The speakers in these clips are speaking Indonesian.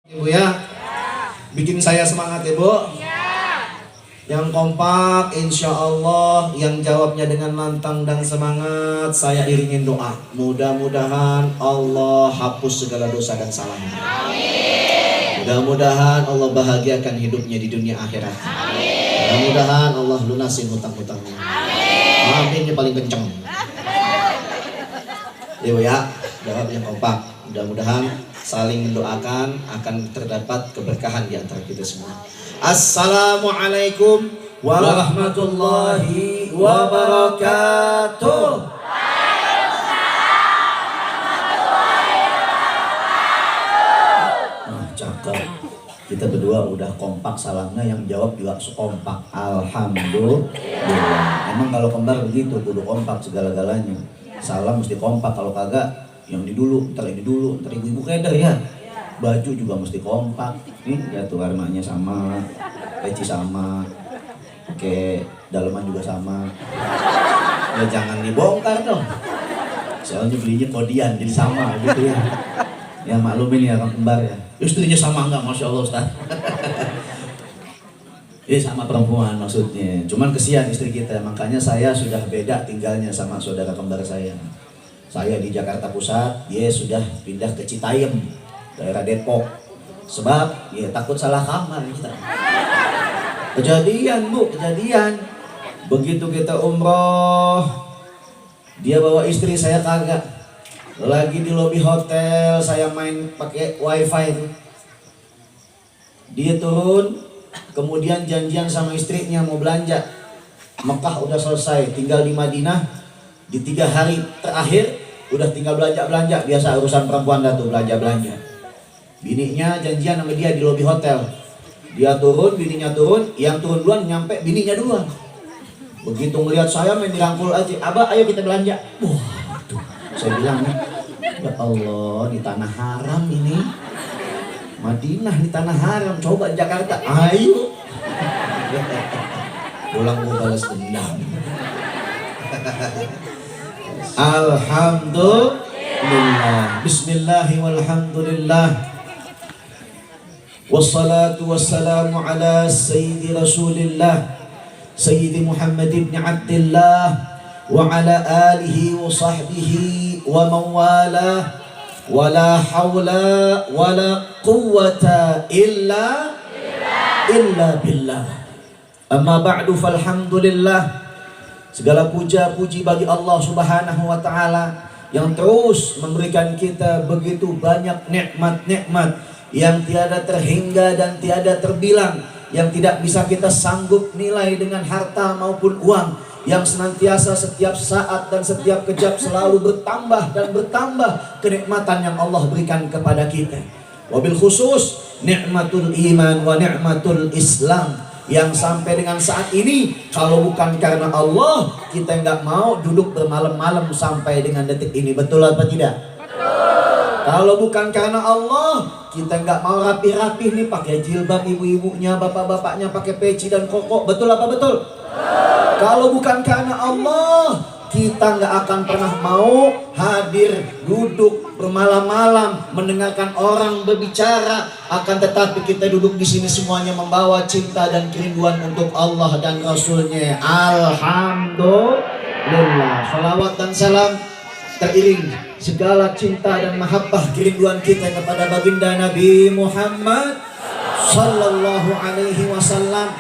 Ibu ya, bikin saya semangat ya Bu. Yang kompak, insya Allah, yang jawabnya dengan lantang dan semangat, saya iringin doa. Mudah-mudahan Allah hapus segala dosa dan salahnya. Mudah-mudahan Allah bahagiakan hidupnya di dunia akhirat. Mudah-mudahan Allah lunasin hutang-hutangnya. Aminnya paling kenceng. Ibu ya, jawab yang kompak. Mudah-mudahan saling mendoakan akan terdapat keberkahan di antara kita semua. Assalamualaikum warahmatullahi wabarakatuh. Nah, cakep. Kita berdua udah kompak salamnya, yang jawab juga sekompak. Alhamdulillah. Emang kalau kembar begitu, kudu kompak segala-galanya. Salam mesti kompak, kalau kagak yang ini dulu, ntar ini dulu, ntar ibu-ibu keder ya. Baju juga mesti kompak. Nih ya tuh warnanya sama, peci sama, oke, daleman juga sama. Ya jangan dibongkar dong. Soalnya belinya kodian jadi sama gitu ya. Ya maklumin ya kembar ya. Istrinya sama enggak, Masya Allah Ustaz. Ini sama perempuan maksudnya. Cuman kesian istri kita, makanya saya sudah beda tinggalnya sama saudara kembar saya. Saya di Jakarta Pusat, dia sudah pindah ke Citayam, daerah Depok. Sebab ya takut salah kamar kita. Kejadian Bu, kejadian. Begitu kita umroh, dia bawa istri, saya kagak. Lagi di lobi hotel, saya main pakai wifi itu. Dia turun, kemudian janjian sama istrinya mau belanja. Mekah udah selesai, tinggal di Madinah. Di 3 hari terakhir udah tinggal belanja-belanja. Biasa urusan perempuan dah tuh, belanja-belanja. Bininya janjian sama dia di lobi hotel. Dia turun, bininya turun. Yang turun duluan nyampe, bininya duluan. Begitu ngeliat saya main dirangkul aja, "Abah, ayo kita belanja." Waduh, saya bilang nih, ya Allah, di tanah haram ini. Madinah di tanah haram, coba di Jakarta, ayo. Pulang gue balas dendam. Alhamdulillah. Bismillahi walhamdulillah. Wassalatu wassalamu ala sayyidi rasulillah, sayyidi Muhammad ibn Abdillah, wa ala alihi wa sahbihi wa mawalah. Wala hawla wala quwwata illa billah. Amma ba'du, falhamdulillah. Segala puja-puji bagi Allah Subhanahu wa taala yang terus memberikan kita begitu banyak nikmat-nikmat yang tiada terhingga dan tiada terbilang, yang tidak bisa kita sanggup nilai dengan harta maupun uang, yang senantiasa setiap saat dan setiap kejap selalu bertambah dan bertambah kenikmatan yang Allah berikan kepada kita. Wabil khusus nikmatul iman wa nikmatul Islam, yang sampai dengan saat ini kalau bukan karena Allah kita nggak mau duduk bermalam-malam sampai dengan detik ini. Betul apa tidak? Betul. Kalau bukan karena Allah kita nggak mau rapi-rapi nih pakai jilbab, ibu-ibunya, bapak-bapaknya pakai peci dan koko. Betul apa betul? Kalau bukan karena Allah, kita nggak akan pernah mau hadir, duduk bermalam-malam mendengarkan orang berbicara. Akan tetapi kita duduk di sini semuanya membawa cinta dan kerinduan untuk Allah dan Rasulnya. Alhamdulillah. Salawat dan salam teriring segala cinta dan mahabbah kerinduan kita kepada baginda Nabi Muhammad sallallahu alaihi wasallam,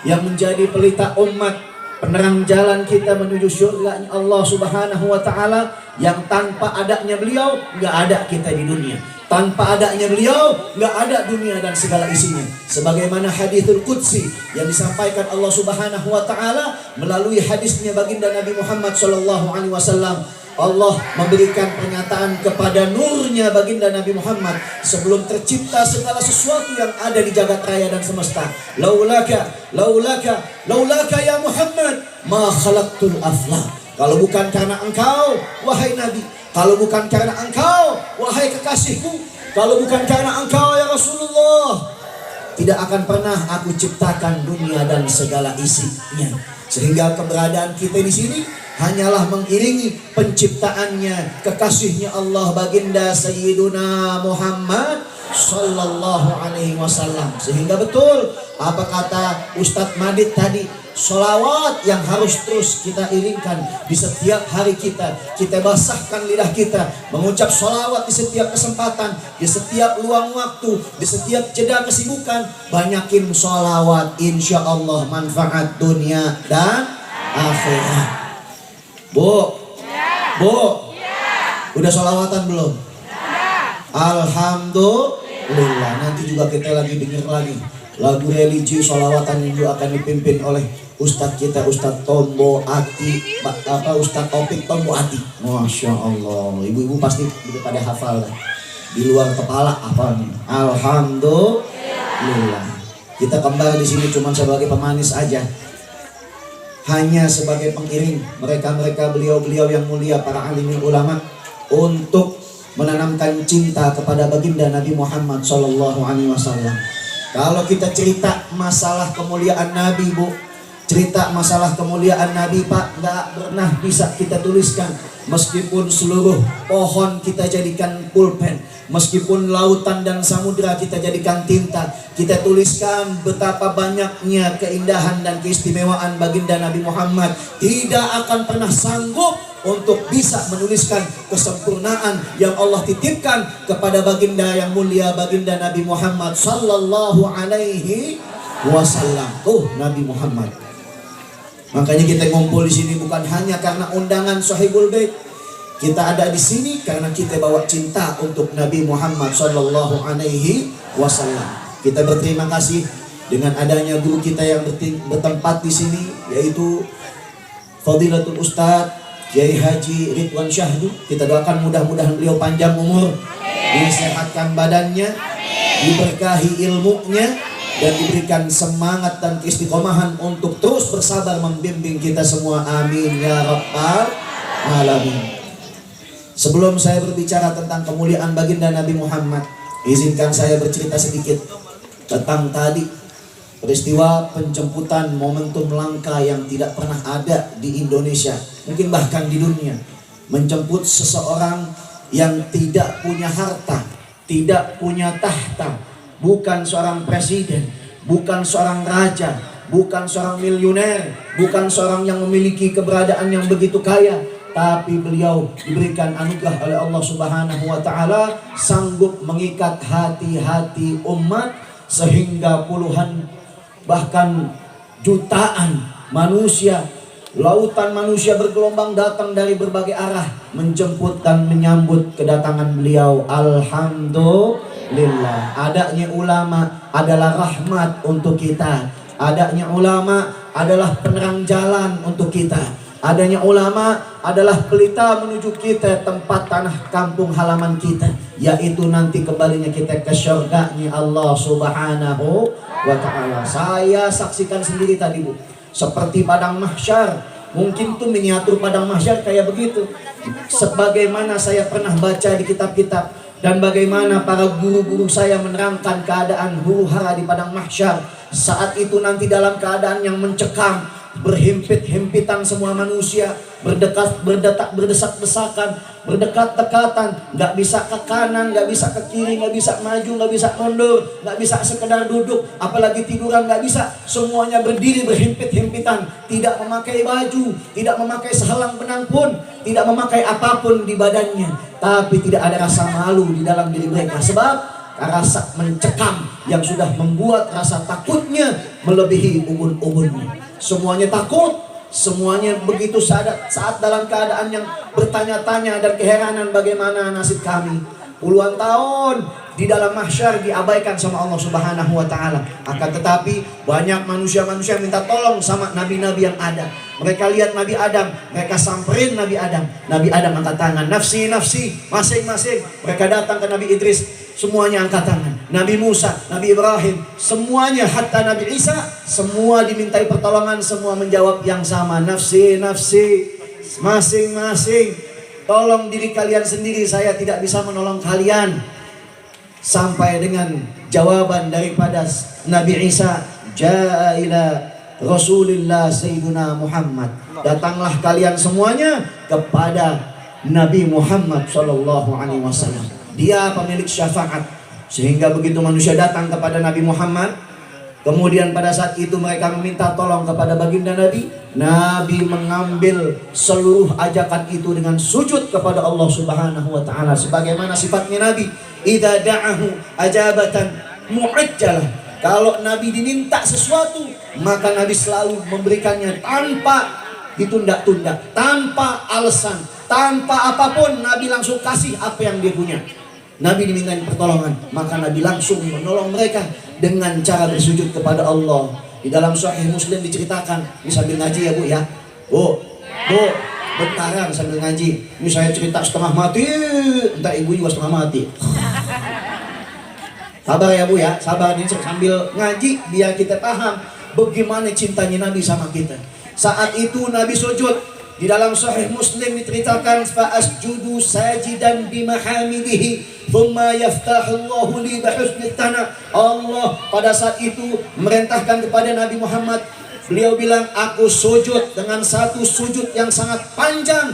yang menjadi pelita umat, penerang jalan kita menuju surga Allah Subhanahu wa taala, yang tanpa adanya beliau nggak ada kita di dunia. Tanpa adanya beliau nggak ada dunia dan segala isinya. Sebagaimana hadithul qudsi yang disampaikan Allah Subhanahu wa taala melalui hadisnya baginda Nabi Muhammad sallallahu alaihi wasallam. Allah memberikan pernyataan kepada nurnya baginda Nabi Muhammad sebelum tercipta segala sesuatu yang ada di jagat raya dan semesta. Laulaka ya Muhammad ma khalaqtul aflaq. Kalau bukan karena engkau wahai Nabi, kalau bukan karena engkau wahai kekasihku, kalau bukan karena engkau ya Rasulullah, tidak akan pernah aku ciptakan dunia dan segala isinya. Sehingga keberadaan kita di sini hanyalah mengiringi penciptaannya kekasihnya Allah baginda Sayyiduna Muhammad Sallallahu alaihi wasallam. Sehingga betul apa kata Ustadz Madid tadi, sholawat yang harus terus kita iringkan di setiap hari kita. Kita basahkan lidah kita mengucap sholawat di setiap kesempatan, di setiap luang waktu, di setiap jeda kesibukan. Banyakin sholawat, insya Allah manfaat dunia dan akhirat. Bu, Bu, udah sholawatan belum? Alhamdulillah. Nanti juga kita lagi dengar lagi lagu religi sholawatan yang juga akan dipimpin oleh Ustadz kita, Ustadz Tombo Ati, Ustadz Topik Tombo Ati. Masya Allah, ibu-ibu pasti udah pada hafal lah. Di luar kepala hafalnya. Alhamdulillah. Kita kembali di sini cuma sebagai pemanis aja, hanya sebagai pengiring mereka-mereka beliau-beliau yang mulia, para alim ulama, untuk menanamkan cinta kepada baginda Nabi Muhammad SAW. Kalau kita cerita masalah kemuliaan Nabi, Bu, cerita masalah kemuliaan Nabi, Pak, nggak pernah bisa kita tuliskan. Meskipun seluruh pohon kita jadikan pulpen, meskipun lautan dan samudera kita jadikan tinta, kita tuliskan betapa banyaknya keindahan dan keistimewaan baginda Nabi Muhammad, tidak akan pernah sanggup untuk bisa menuliskan kesempurnaan yang Allah titipkan kepada baginda yang mulia, baginda Nabi Muhammad sallallahu alaihi wasallam. Nabi Muhammad. Makanya kita ngumpul di sini bukan hanya karena undangan Sahibul Bait. Kita ada di sini karena kita bawa cinta untuk Nabi Muhammad sallallahu alaihi wasallam. Kita berterima kasih dengan adanya guru kita yang bertempat di sini, yaitu Fadilatul Ustadz Kiai Haji Ridwan Syahdu. Kita doakan mudah-mudahan beliau panjang umur, disehatkan badannya, diberkahi ilmunya, dan diberikan semangat dan keistiqomahan untuk terus bersabar membimbing kita semua. Amin ya rabbal alamin. Sebelum saya berbicara tentang kemuliaan baginda Nabi Muhammad, izinkan saya bercerita sedikit tentang tadi peristiwa penjemputan momentum langka yang tidak pernah ada di Indonesia, mungkin bahkan di dunia. Menjemput seseorang yang tidak punya harta, tidak punya tahta, bukan seorang presiden, bukan seorang raja, bukan seorang miliuner, bukan seorang yang memiliki keberadaan yang begitu kaya, tapi beliau diberikan anugerah oleh Allah Subhanahu wa taala, sanggup mengikat hati-hati umat sehingga puluhan bahkan jutaan manusia, lautan manusia bergelombang datang dari berbagai arah menjemput dan menyambut kedatangan beliau. Alhamdulillah. Adanya ulama adalah rahmat untuk kita. Adanya ulama adalah penerang jalan untuk kita. Adanya ulama adalah pelita menuju kita tempat tanah kampung halaman kita, yaitu nanti kembalinya kita ke syurganya Allah Subhanahu wa ta'ala. Saya saksikan sendiri tadi, Bu, seperti padang mahsyar. Mungkin tuh miniatur padang mahsyar kayak begitu, sebagaimana saya pernah baca di kitab-kitab, dan bagaimana para guru-guru saya menerangkan keadaan huru hara di padang mahsyar. Saat itu nanti dalam keadaan yang mencekam, berhimpit-himpitan semua manusia, berdesak-desakan, berdekat-dekatan, nggak bisa ke kanan, nggak bisa ke kiri, nggak bisa maju, nggak bisa mundur, nggak bisa sekedar duduk, apalagi tiduran nggak bisa. Semuanya berdiri berhimpit-himpitan, tidak memakai baju, tidak memakai sehelang benang pun, tidak memakai apapun di badannya, tapi tidak ada rasa malu di dalam diri mereka, sebab rasa mencekam yang sudah membuat rasa takutnya melebihi ubun-ubunnya. Semuanya takut, semuanya begitu saat dalam keadaan yang bertanya-tanya dan keheranan bagaimana nasib kami. Puluhan tahun di dalam mahsyar diabaikan sama Allah Subhanahu wa ta'ala. Akan tetapi banyak manusia-manusia minta tolong sama nabi-nabi yang ada. Mereka lihat Nabi Adam, mereka samperin Nabi Adam. Nabi Adam angkat tangan, nafsi, nafsi, masing-masing. Mereka datang ke Nabi Idris, semuanya angkat tangan. Nabi Musa, Nabi Ibrahim, semuanya, hatta Nabi Isa, semua dimintai pertolongan, semua menjawab yang sama, nafsi, nafsi, masing-masing. Tolong diri kalian sendiri, saya tidak bisa menolong kalian. Sampai dengan jawaban daripada Nabi Isa, Ja'a ila Rasulillah Sayyiduna Muhammad. Datanglah kalian semuanya kepada Nabi Muhammad SAW. Dia pemilik syafaat. Sehingga begitu manusia datang kepada Nabi Muhammad, kemudian pada saat itu mereka meminta tolong kepada baginda Nabi, Nabi mengambil seluruh ajakan itu dengan sujud kepada Allah Subhanahu wa taala sebagaimana sifatnya Nabi. Idza da'ahu ajabatan mu'ajjalah. Kalau Nabi diminta sesuatu, maka Nabi selalu memberikannya tanpa ditunda-tunda, tanpa alasan, tanpa apapun. Nabi langsung kasih apa yang dia punya. Nabi dimintain pertolongan, maka Nabi langsung menolong mereka dengan cara bersujud kepada Allah. Di dalam Sahih Muslim diceritakan, ini sambil ngaji ya Bu ya. Bu, bentaran sambil ngaji. Ini saya cerita setengah mati, entar ibu juga setengah mati. Sabar ya Bu ya, sabar ini sambil ngaji biar kita paham bagaimana cintanya Nabi sama kita. Saat itu Nabi sujud. Di dalam Sahih Muslim diceritakan fa'asjudu sajidan bimahamidihi thumma yaftahullahu li bihusnit tana. Allah pada saat itu merintahkan kepada Nabi Muhammad, beliau bilang, aku sujud dengan satu sujud yang sangat panjang.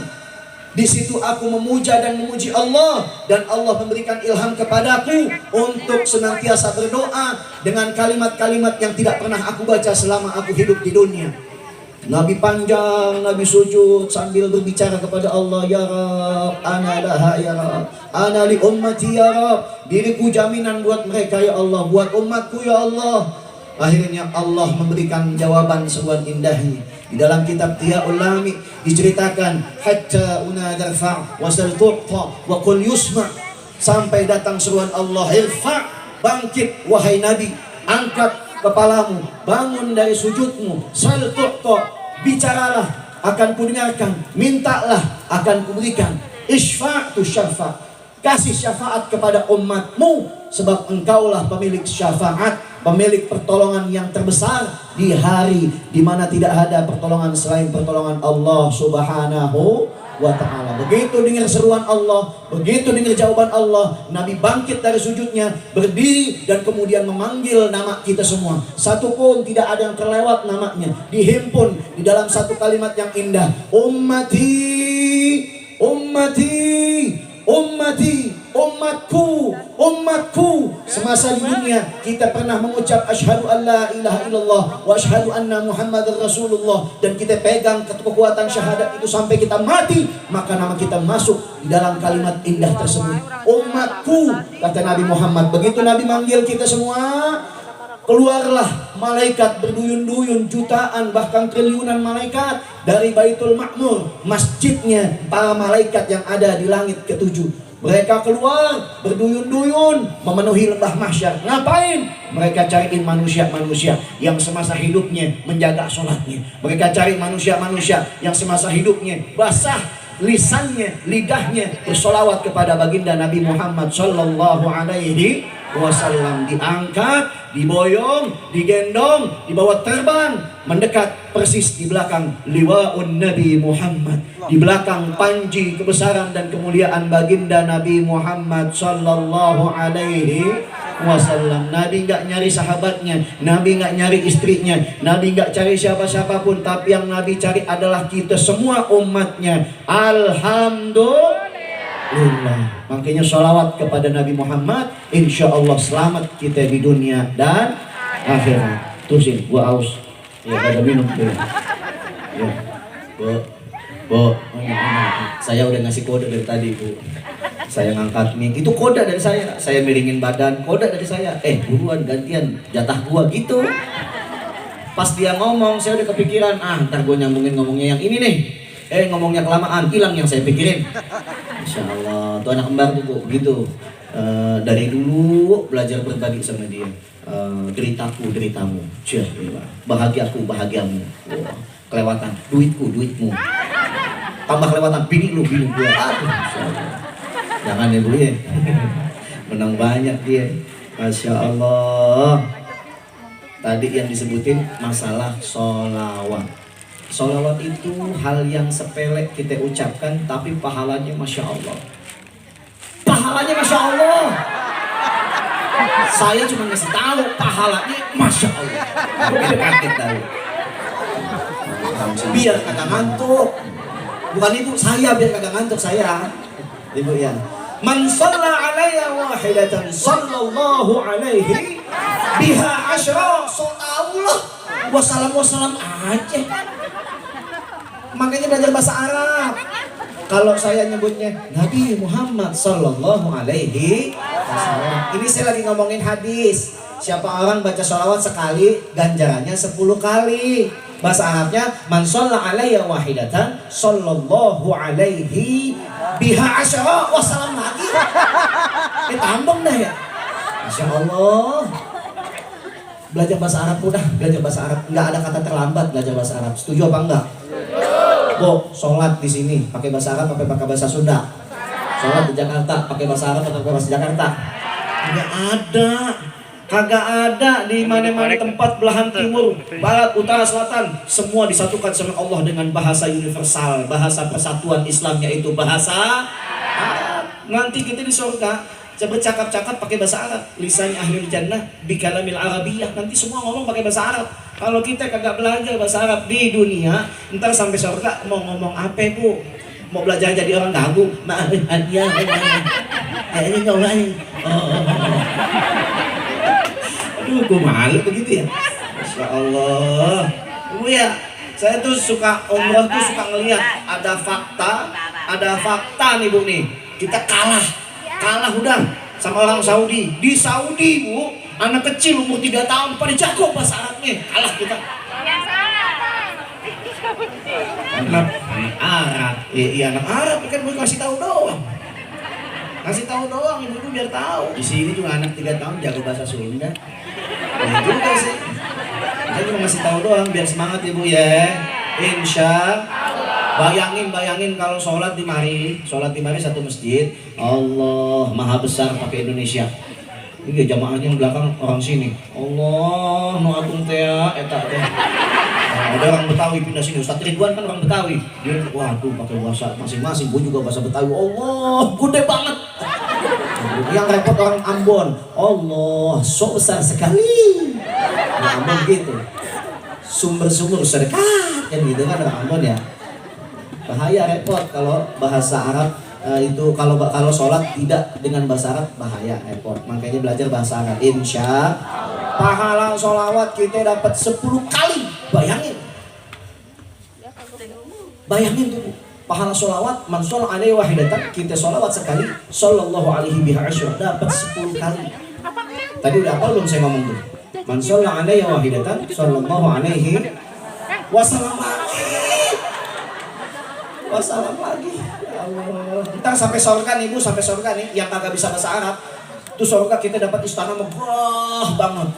Di situ aku memuja dan memuji Allah, dan Allah memberikan ilham kepadaku untuk senantiasa berdoa dengan kalimat-kalimat yang tidak pernah aku baca selama aku hidup di dunia. Nabi panjang, Nabi sujud sambil berbicara kepada Allah, ya Rab, ana laha ya Rab, ana li ummati ya Rab, diriku jaminan buat mereka ya Allah, buat umatku ya Allah. Akhirnya Allah memberikan jawaban sebuah indahnya. Di dalam kitab Tiyaul Lami diceritakan, hatta unadarfa wasal tu'ta wa qul yusma, sampai datang seruan Allah, irfa, bangkit wahai Nabi, angkat kepalamu, bangun dari sujudmu, sal tu'ta, bicaralah akan kudengarkan, mintalah akan kuberikan, isfa' tu syafa', kasih syafaat kepada umatmu sebab engkaulah pemilik syafaat, pemilik pertolongan yang terbesar di hari di mana tidak ada pertolongan selain pertolongan Allah Subhanahu wa ta'ala. Begitu dengar seruan Allah, begitu dengar jawaban Allah, Nabi bangkit dari sujudnya, berdiri dan kemudian memanggil nama kita semua. Satu pun tidak ada yang terlewat namanya, dihimpun di dalam satu kalimat yang indah, ummati, ummati, ummati, umatku, umatku. Semasa di dunia kita pernah mengucap asyhadu an la ilaha illallah wa asyhadu anna muhammadar rasulullah, dan kita pegang kekuatan syahadat itu sampai kita mati, maka nama kita masuk di dalam kalimat indah tersebut, umatku, kata Nabi Muhammad. Begitu Nabi manggil kita semua, keluarlah malaikat berduyun-duyun, jutaan bahkan triliunan malaikat dari Baitul Ma'mur, masjidnya para malaikat yang ada di langit ketujuh. Mereka keluar berduyun-duyun memenuhi lembah mahsyar. Ngapain? Mereka cariin manusia-manusia yang semasa hidupnya menjaga sholatnya. Mereka cari manusia-manusia yang semasa hidupnya basah lisannya, lidahnya bersolawat kepada baginda Nabi Muhammad sallallahu alaihi wasallam. Diangkat, diboyong, digendong, dibawa terbang, mendekat persis di belakang liwaun Nabi Muhammad, di belakang panji kebesaran dan kemuliaan baginda Nabi Muhammad sallallahu alaihi wasallam. Nabi nggak nyari sahabatnya, Nabi nggak nyari istrinya, Nabi nggak cari siapa-siapa pun, tapi yang Nabi cari adalah kita semua umatnya. Alhamdulillah. Makanya sholawat kepada Nabi Muhammad, insya Allah selamat kita di dunia dan akhirat. Terusin, gua aus. Ya, ada minum dulu. Ya, Bu, saya udah ngasih kode dari tadi, Bu. Saya ngangkat mic, itu kode dari saya. Saya miringin badan, kode dari saya. Buruan gantian jatah gua gitu. Pas dia ngomong, saya udah kepikiran, ntar gua nyambungin ngomongnya yang ini nih. Ngomongnya kelamaan, hilang yang saya pikirin. Masya Allah, tuh anak kembar tuh Bu, gitu. Dari dulu belajar berbagi sama dia. Deritaku, deritamu, bahagiaku, bahagiamu. Kelewatan, duitku, duitmu. Tambah kelewatan, bini lu, bini gua. Masya Allah. Jangan ya Bu ya. Menang banyak dia. Masya Allah. Tadi yang disebutin masalah sholawat. Sholawat itu hal yang sepele kita ucapkan, tapi pahalanya Masya Allah. Pahalanya Masya Allah. Saya cuma ngasih tahu pahalanya Masya Allah. Biar kaget tahu. Biar kagak ngantuk. Bukan Ibu, saya biar kagak ngantuk saya. Ibu ya. Man shalla alayya wahidatan sallallahu alaihi biha asyra. So Allah. Wassalam aja. Makanya belajar bahasa Arab. Kalau saya nyebutnya Nabi Muhammad sallallahu alaihi wasallam. Ini saya lagi ngomongin hadis. Siapa orang baca sholawat sekali, ganjarannya 10 kali. Bahasa Arabnya man shalla alayya wahidatan sallallahu alaihi biha asyara. Wassalam lagi. Tambang dah ya. Masya Allah. Belajar bahasa Arab udah, belajar bahasa Arab. Nggak ada kata terlambat belajar bahasa Arab. Setuju apa enggak? Bu, sholat di sini pakai bahasa Arab, pakai bahasa Sunda. Sholat di Jakarta pakai bahasa Arab atau pakai bahasa Jakarta? Kagak ada di mana-mana tempat belahan timur, barat, utara, selatan, semua disatukan sama Allah dengan bahasa universal, bahasa persatuan Islam, yaitu bahasa Arab. Nanti kita di surga bercakap-cakap pakai bahasa Arab, lisan ahlul jannah bikalamil arabiyah, nanti semua ngomong pakai bahasa Arab. Kalau kita kagak belajar bahasa Arab di dunia, ntar sampai surga mau ngomong apa bu? Mau belajar jadi orang gagu? Maaf, ya, ini ngomongin. Aduh, gue malu begitu ya. Masya Allah. Bu ya, saya tuh suka umroh tuh suka ngelihat ada fakta nih bu nih. Kita kalah udah sama orang Saudi. Di Saudi bu, anak kecil umur 3 tahun pada jago bahasa Arabnya. Kalah kita. Anak Arab, iya anak Arab kan gue kasih tahu doang. Ibu biar tahu. Di sini juga anak 3 tahun jago bahasa Sunda. Ya juga sih. Saya cuma ngasih tahu doang biar semangat ibu ya. Insya Bayangin kalau sholat di mari satu masjid. Allah Maha Besar pakai Indonesia. Ini jamaahnya yang belakang orang sini. Allah nu agung teh eta teh. Ada orang Betawi pindah sini. Ustaz Ridwan kan orang Betawi. Dia waduh pakai bahasa masing-masing. Gue juga bahasa Betawi. Allah gede banget. Yang repot orang Ambon. Allah so besar sekali. Nah, Ambon gitu. Sumber-sumber sedekat kan gitu kan orang Ambon ya. Bahaya repot kalau bahasa Arab itu kalau sholat tidak dengan bahasa Arab bahaya repot. Makanya belajar bahasa Arab. Insya pahala sholawat kita dapat 10 kali. Bayangin tuh pahala sholawat man sholat alaihi wahidatan, kita sholawat sekali sallallahu alaihi biha asyra dapat 10 kali. Tadi udah apa belum saya ngomong tuh? Man sholat alaihi wahidatan sallallahu alaihi wasallam lagi. Ya Allah. Ntar sampai surga nih bu, sampai surga nih yang kagak bisa bahasa Arab. Tuh surga kita dapat istana megah banget.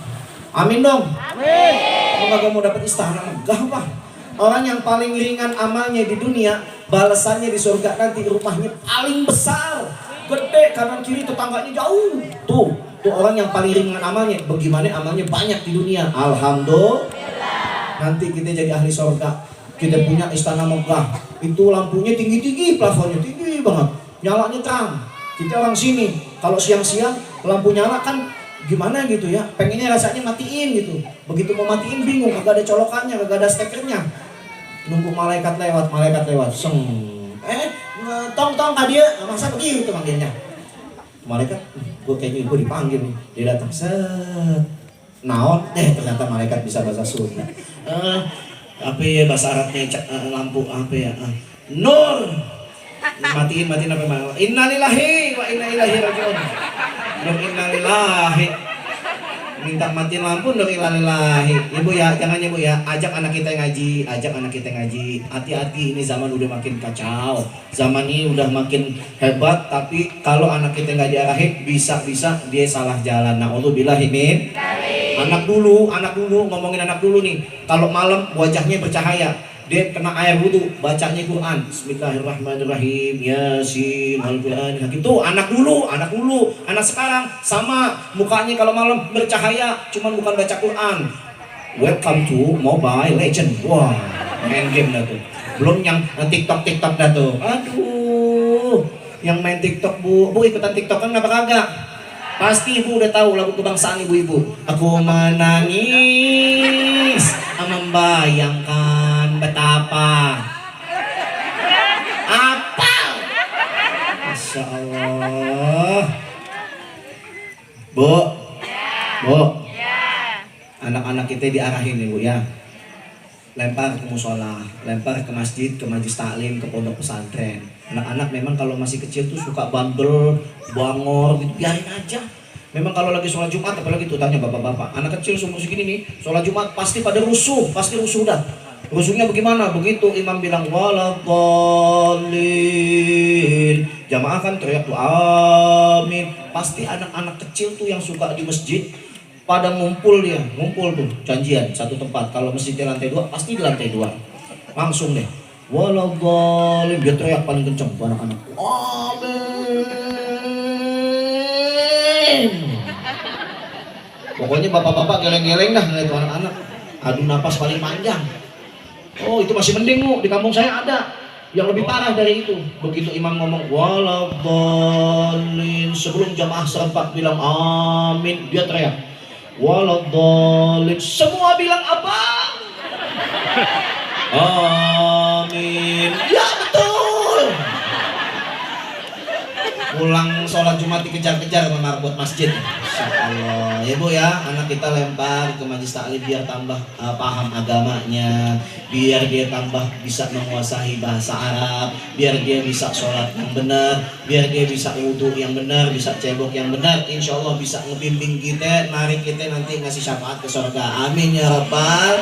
Amin dong. Amin. Kalau kagak mau dapat istana megah apa? Orang yang paling ringan amalnya di dunia, balasannya di surga nanti rumahnya paling besar, gede, kanan kiri tetangganya jauh. Tuh orang yang paling ringan amalnya, bagaimana amalnya banyak di dunia. Alhamdulillah. Nanti kita jadi ahli surga. Kita punya istana megah, itu lampunya tinggi-tinggi, plafonnya tinggi banget, nyalanya terang. Kita orang sini, kalau siang-siang lampu nyala kan gimana gitu ya, pengennya rasanya matiin gitu. Begitu mau matiin bingung, kagak ada colokannya, kagak ada stekernya. Nunggu malaikat lewat, seng. Tong kak dia, masa begitu manggilnya. Malaikat, gue kayaknya gue dipanggil nih. Dia datang, set. Naon, ternyata malaikat bisa bahasa Sunda. Apa ya bahasa Arabnya lampu apa ya? Nur. Matiin apa? Innalillahi wa inna ilaihi rajiun. Nur innalillahi. Minta matiin lampu nur innalillahi. Ibu ya, jangan ya Bu ya. Ajak anak kita ngaji. Hati-hati, ini zaman udah makin kacau. Zaman ini udah makin hebat, tapi kalau anak kita nggak diarahin, bisa-bisa dia salah jalan. Na'udzubillahi min. Anak dulu, ngomongin anak dulu nih. Kalau malam wajahnya bercahaya, dia kena air wudu, bacanya Quran. Bismillahirrahmanirrahim. Yasin, Al-Qur'an. Gitu, anak dulu. Anak sekarang sama, mukanya kalau malam bercahaya, cuman bukan baca Quran. Welcome to Mobile Legend. Wah, main game dah tuh. Belum yang TikTok dah tuh. Aduh, yang main TikTok Bu ikutan TikTok kan apa kagak? Pasti ibu udah tahu lagu kebangsaan ibu-ibu. Aku menangis, membayangkan betapa. Apa? Masya Allah. Bu, Bu, anak-anak kita diarahin nih Bu ya. Lempar ke musola, lempar ke masjid, ke majlis taklim, ke pondok pesantren. Anak-anak memang kalau masih kecil tuh suka bandel, bangor gitu, biarin aja. Memang kalau lagi sholat Jumat, apalagi tuh tanya bapak-bapak, anak kecil seumur segini nih, sholat Jumat pasti pada rusuh, pasti rusuh dah. Rusuhnya bagaimana? Begitu imam bilang waladhdallin, jamaah kan teriak tuh amin. Pasti anak-anak kecil tuh yang suka di masjid pada ngumpul tuh janjian satu tempat. Kalau masjid di lantai 2, pasti di lantai 2 langsung deh waladhdallin, dia teriak paling kenceng tuh anak-anak amin. Pokoknya bapak-bapak geleng-geleng dah ngeliat tuh anak-anak adu napas paling panjang. Oh itu masih mending Bu, di kampung saya ada yang lebih parah dari itu. Begitu imam ngomong waladhdallin, sebelum jamaah serempak bilang amin, dia teriak waladhdallin, semua bilang apa? Amin. Ya betul. Pulang sholat Jumat dikejar-kejar sama marbot masjid. Insyaallah. Ya Bu ya, anak kita lempar ke majlis taklim biar tambah paham agamanya, biar dia tambah bisa menguasai bahasa Arab, biar dia bisa sholat yang benar, biar dia bisa wudhu yang benar, bisa cebok yang benar. Insya Allah bisa ngebimbing kita, narik kita nanti ngasih syafaat ke surga. Amin ya rabbal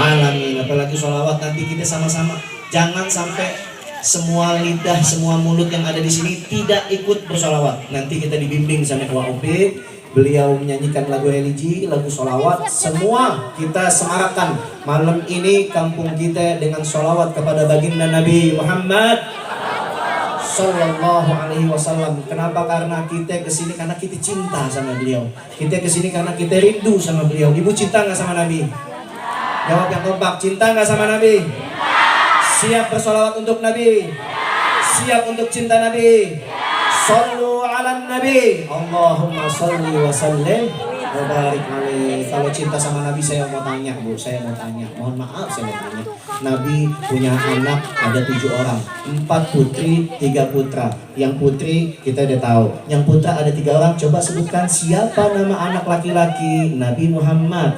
alamin. Apalagi sholawat nanti kita sama-sama. Jangan sampai semua lidah, semua mulut yang ada di sini tidak ikut bersolawat. Nanti kita dibimbing sama Wa Opik, beliau menyanyikan lagu religi, lagu solawat. Semua kita semarakkan malam ini kampung kita dengan solawat kepada baginda Nabi Muhammad Sallallahu Alaihi Wasallam. Kenapa? Karena kita kesini karena kita cinta sama beliau. Kita kesini karena kita rindu sama beliau. Ibu cinta nggak sama Nabi? Jawab yang kompak. Cinta nggak sama Nabi? Siap bersolawat untuk Nabi? Siap untuk cinta Nabi? Sallu ala Nabi. Allahumma salli wa sallim wa barik alaihi. Kalau cinta sama Nabi saya mau tanya Bu, saya mau tanya. Mohon maaf saya mau tanya. Nabi punya anak ada 7 orang, 4 putri, 3 putra. Yang putri kita udah tahu. Yang putra ada 3 orang. Coba sebutkan siapa nama anak laki-laki Nabi Muhammad.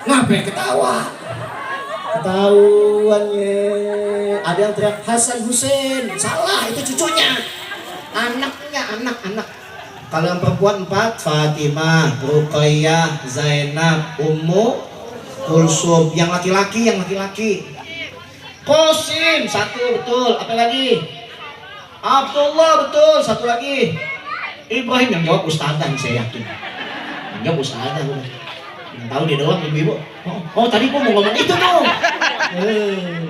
Ngapain ketawa? Ketahuannya ada yang teriak Hasan Hussein, salah itu cucunya, anak. Kalau yang perempuan 4, Fatimah, Ruqayyah, Zainab, Ummu Kulsum. Yang laki-laki Qasim, 1 betul. Apa lagi? Abdullah betul, 1 lagi. Ibrahim. Yang jawab ustadzah saya yakin. Yang jawab ustadzah udah. Yang tahu dia doang ibu-ibu. Oh tadi gua mau ngomong itu tuh.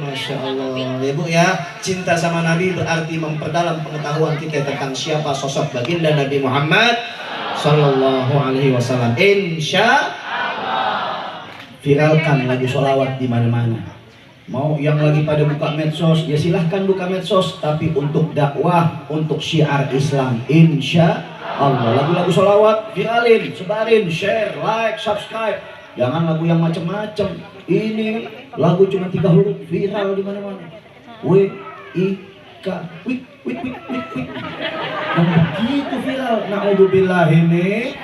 Masya Allah ya Bu ya. Cinta sama Nabi berarti memperdalam pengetahuan kita tentang siapa sosok baginda Nabi Muhammad Sallallahu Alaihi Wasallam. Insya Allah. Viralkan lagu sholawat di mana-mana. Mau yang lagi pada buka medsos, ya silahkan buka medsos, tapi untuk dakwah, untuk syiar Islam. Insya Allah, lagu-lagu sholawat viralin, sebarin, share, like, subscribe. Jangan lagu yang macam-macam. Ini lagu cuma 3 huruf viral di mana-mana. W I K wik. Dan begitu viral. Naudzubillah ini.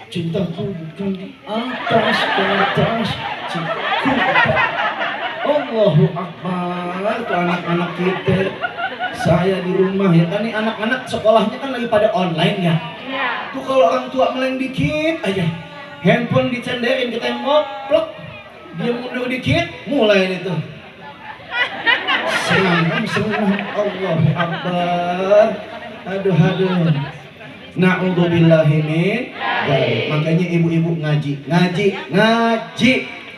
Cintaku bukan di atas. Allahu Akbar. Tuh anak-anak kita. Saya di rumah ya kan, nih anak-anak sekolahnya kan lagi pada online ya. Tuh kalau orang tua meleng dikit aja, handphone dicenderin ke tembok, plok, dia mundur dikit, mulai nih tuh. Senang, Allahu Akbar. Aduh. Na'udzubillahi min dzalik. Makanya ibu-ibu ngaji.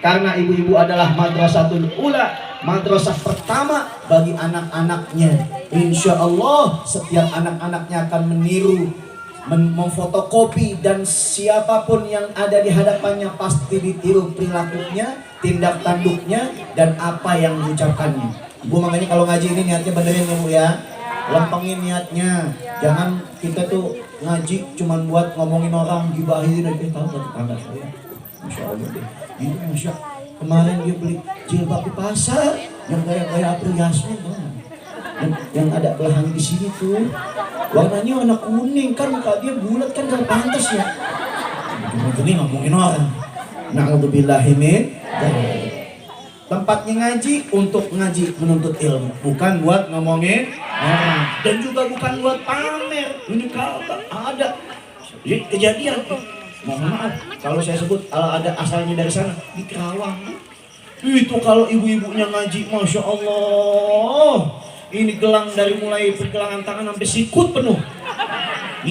Karena ibu-ibu adalah madrasatul ula, madrasah pertama bagi anak-anaknya. Insya Allah setiap anak-anaknya akan meniru, memfotokopi, dan siapapun yang ada di hadapannya pasti ditiru perilakunya, tindak tanduknya, dan apa yang diucapkannya. Ibu makanya kalau ngaji ini niatnya benerin ya Bu ya. Lempengin niatnya. Jangan kita tuh ngaji cuman buat ngomongin orang, gibahin aja. Tahu gak tetangga saya? Masya Allah deh. Ini Masya, kemarin dia beli jilbab di pasar yang kayak April Yasmin, yang ada belahan di sini tuh. Warnanya warna kuning kan, muka dia bulat kan, gak pantas ya. Ini ngomongin orang. Na'udzubillahi min dzalik. Tempatnya ngaji untuk ngaji, menuntut ilmu, bukan buat ngomongin orang, dan juga bukan buat pamer. Ini kalau ada kejadian, mohon maaf kalau saya sebut ada asalnya dari sana, di Kerawang. Itu kalau ibu-ibunya ngaji, masya Allah, ini gelang dari mulai pergelangan tangan sampai sikut penuh.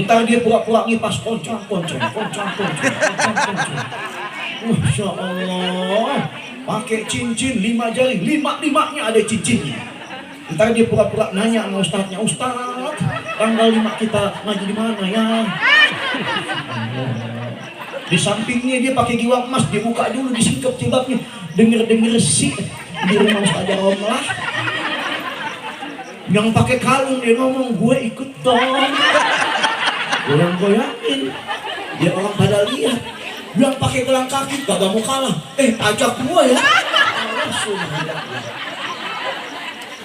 Ntar dia pura-pura ngipas koncang. Masya Allah, pakai cincin 5 jari, 5-5-nya ada cincinnya. Ntar dia pura-pura nanya sama ustadznya, Ustadz, tanggal 5 kita ngaji di mana ya? Di sampingnya dia pakai giwak emas, dia buka dulu, disingkap jilbabnya, denger sih di rumah Ustadz Romlah. Yang pakai kalung dia ngomong, gue ikut dong. Goyang-goyangin, dia orang pada lihat. Bilang pakai gelang kaki, gak mau kalah. Ajak gua ya.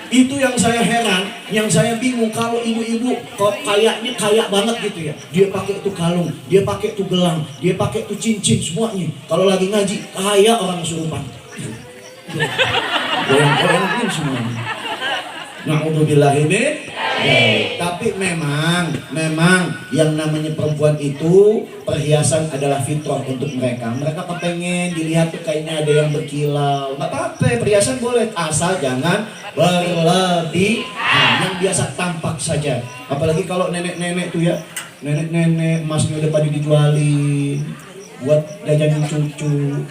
Itu yang saya heran, yang saya bingung kalau ibu-ibu kok kayaknya kaya banget gitu ya. Dia pakai itu kalung, dia pakai itu gelang, dia pakai itu cincin semuanya. Kalau lagi ngaji, kaya orang kesurupan. Goyang-goyangin semuanya. Na'udzubillahi min dzalik. Tapi memang yang namanya perempuan itu perhiasan adalah fitrah untuk mereka. Mereka kepengen dilihat tuh kayaknya ada yang berkilau. Nggak apa-apa, perhiasan boleh, asal jangan berlebihan. Yang biasa tampak saja. Apalagi kalau nenek-nenek tuh ya, nenek-nenek emasnya udah pada dijualin buat jajanin cucu,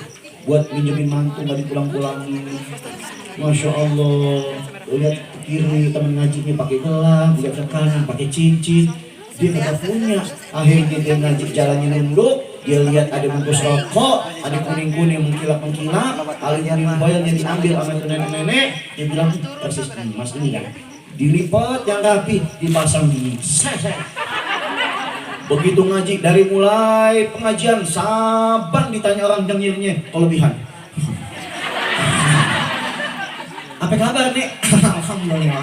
buat minjemin mantu nggak dipulang-pulangin. Masya Allah, lihat kiri teman ngajinya pakai gelang, lihat ke kanan pakai cincin, dia nggak punya. Akhirnya dia ngaji jalannya nunduk, dia lihat ada bungkus rokok, ada kuning-kuning mengkilap-mengkilap, aluminium foilnya diambil sama itu nenek-nenek, dia bilang persis mas ini kan, dilipat yang rapi, dipasang gini. Begitu ngaji dari mulai pengajian saban ditanya orang dengernya kelebihan. Apa kabar nih? Alhamdulillah.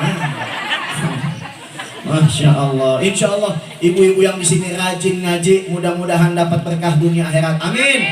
Masya Allah. Insya Allah ibu-ibu yang di sini rajin ngaji, mudah-mudahan dapat berkah dunia akhirat. Amin.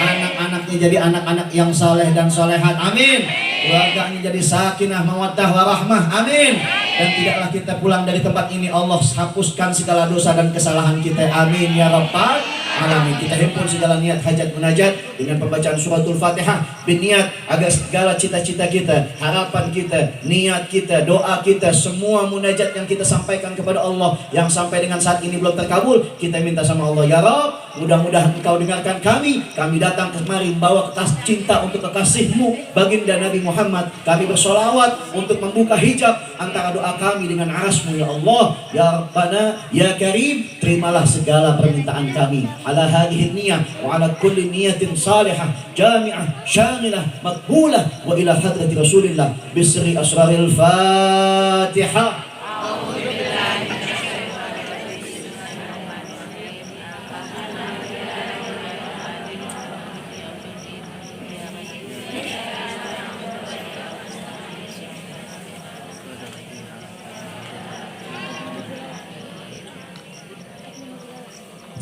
Anak-anaknya jadi anak-anak yang saleh dan solehat. Amin. Keluarganya jadi sakinah, mawaddah, warahmah. Amin. Dan tidaklah kita pulang dari tempat ini Allah hapuskan segala dosa dan kesalahan kita. Amin ya rabbal alamin. Kita himpun segala niat hajat munajat dengan pembacaan suratul Fatihah, berniat agar segala cita-cita kita, harapan kita, niat kita, doa kita, semua munajat yang kita sampaikan kepada Allah yang sampai dengan saat ini belum terkabul, kita minta sama Allah, ya Rabb, mudah-mudahan Engkau dengarkan kami datang kemari membawa cinta untuk kekasih-Mu baginda Nabi Muhammad. Kami bersolawat untuk membuka hijab antara doa kami dengan arasmu ya Allah. Ya Rabbana ya Karim, terimalah segala permintaan kami ala hadhihi niyah wa ala kulli niyatin salihah jami'ah syamilah maqbulah wa ila hadrati Rasulillah bisri asraril Fatihah.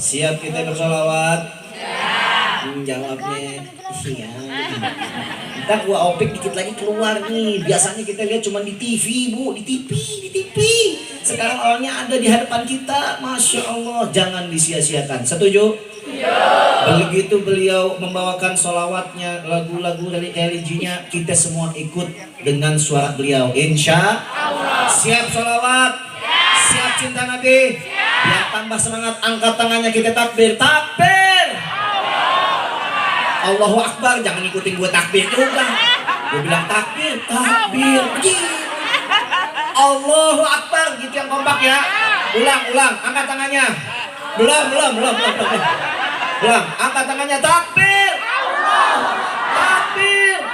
Siap kita bersolawat? Jawabnya iya. Ntar gua opik dikit lagi keluar nih. Biasanya kita lihat cuma di TV bu, di TV. Sekarang orangnya ada di hadapan kita. Masya Allah, jangan disia-siakan. Setuju? Begitu beliau membawakan solawatnya, lagu-lagu dari religinya, kita semua ikut dengan suara beliau. Insya Allah. Siap solawat? Siap cinta Nabi? Biar tambah semangat, angkat tangannya, kita takbir. Takbir! Allahu Akbar, jangan ikutin gue takbir juga. Gue bilang takbir. Allahu Akbar, gitu yang kompak ya. Ulang, angkat tangannya. Belum. Angkat tangannya, takbir. Takbir.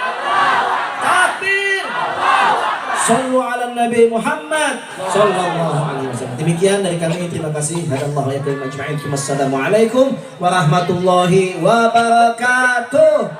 Sallu ala Nabi Muhammad sallallahu alaihi wasallam. Demikian dari kami, terima kasih. Hadallahu yakum ajma'in. Wassalamualaikum warahmatullahi wabarakatuh.